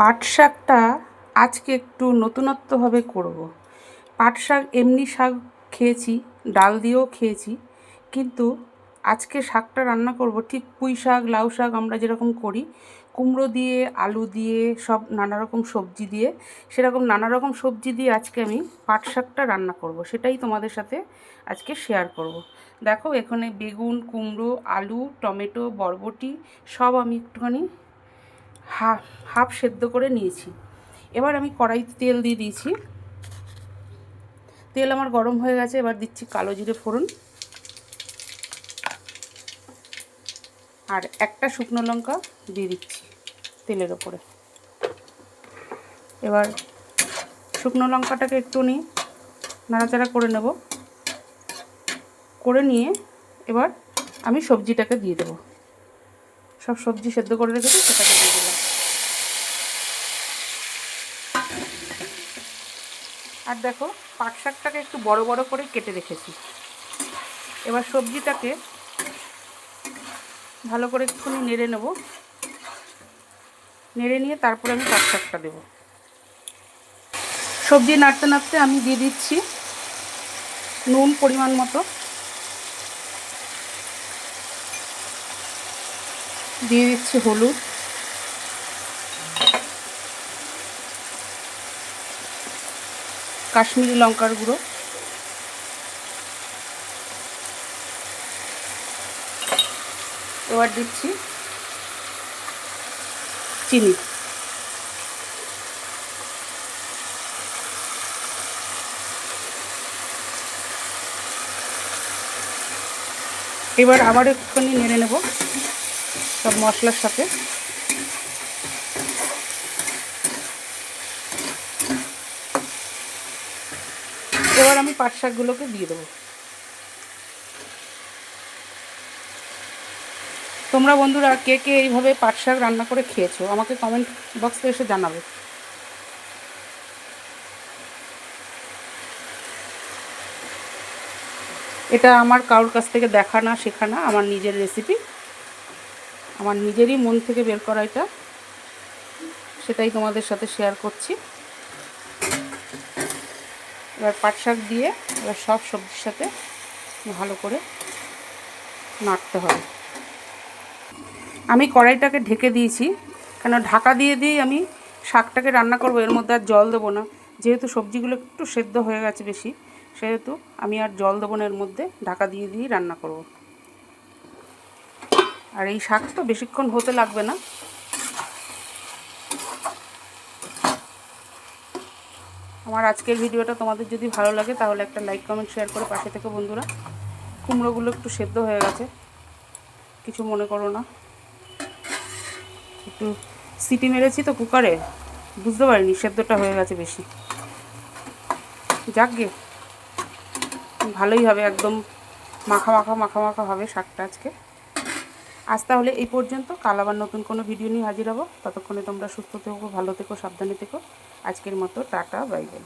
পাট শাকটা আজকে একটু নতুনত্বভাবে করব। পাট শাক এমনি শাক খেয়েছি, ডাল দিয়েও খেয়েছি, কিন্তু আজকে শাকটা রান্না করব ঠিক পুঁই শাক, লাউ শাক আমরা যেরকম করি, কুমড়ো দিয়ে, আলু দিয়ে, সব নানা রকম সবজি দিয়ে, সেরকম নানা রকম সবজি দিয়ে আজকে আমি পাট শাকটা রান্না করব। সেটাই তোমাদের সাথে আজকে শেয়ার করব। দেখো এখানে বেগুন, কুমড়ো, আলু, টমেটো, বরবটি সব আমি একটুখানি হাফ সেদ্ধ করে নিয়েছি। এবার আমি কড়াইতে তেল দিয়ে দিয়েছি। তেল আমার গরম হয়ে গেছে। এবার দিচ্ছি কালো জিরে ফোড়ন আর একটা শুকনো লঙ্কা দিয়ে দিচ্ছি তেলের ওপরে। এবার শুকনো লঙ্কাটাকে একটুখানি নাড়াচাড়া করে নেব। করে নিয়ে এবার আমি সবজিটাকে দিয়ে দেবো। সব সবজি সেদ্ধ করে রেখেছি, সেটাকে দিয়ে দিলাম। আর দেখো পাট শাকটাকে একটু বড় বড় করে কেটে রেখেছি। এবার সবজিটাকে ভালো করে একটুখানি নেড়ে নেব। নেড়ে নিয়ে তারপরে আমি পাট শাকটা দেবো। সবজি নাড়তে নাড়তে আমি দিয়ে দিচ্ছি নুন পরিমাণ মতো, দিয়ে দিচ্ছি হলুদ, কাশ্মীরি লঙ্কার গুঁড়ো, এবার দিচ্ছি চিনি। এবার আবার একটুখানি নেড়ে নেব সব মশলার সাথে। এবার আমি পাট শাকগুলোকে দিয়ে দেবো। তোমরা বন্ধুরা কে কে এইভাবে পাট শাক রান্না করে খেয়েছো আমাকে কমেন্ট বক্সে এসে জানাবে। এটা আমার কারোর কাছ থেকে দেখা না, শেখা না, আমার নিজের রেসিপি, আমার নিজেরই মন থেকে বের করা এটা, সেটাই তোমাদের সাথে শেয়ার করছি। এবার পাট শাক দিয়ে এবার সব সবজির সাথে ভালো করে নাড়তে হবে। আমি কড়াইটাকে ঢেকে দিয়েছি, কেন ঢাকা দিয়ে দিয়েই আমি শাকটাকে রান্না করব। এর মধ্যে আর জল দেবো না, যেহেতু সবজিগুলো একটু সেদ্ধ হয়ে গেছে বেশি, সেহেতু আমি আর জল দেবো না, এর মধ্যে ঢাকা দিয়ে দিয়েই রান্না করব। আর এই শাক তো বেশিক্ষণ হতে লাগবে না। আমার আজকের ভিডিওটা তোমাদের যদি ভালো লাগে তাহলে একটা লাইক, কমেন্ট, শেয়ার করে পাশে থেকে বন্ধুরা। কুমড়োগুলো একটু সেদ্ধ হয়ে গেছে, কিছু মনে করো না। একটু সিটি মেরেছি তো কুকারে, বুঝতে পারিনি সেদ্ধটা হয়ে গেছে বেশি। যাক গে, ভালোই হবে, একদম মাখা মাখা মাখা মাখা হবে শাকটা আজকে। আজ তাহলে এই পর্যন্ত। কাল আবার নতুন কোনো ভিডিও নিয়ে হাজির হবো। ততক্ষণে তোমরা সুস্থ থেকো, ভালো থেকো, সাবধানে থেকো। আজকের মতো টাটা, বাই বাই।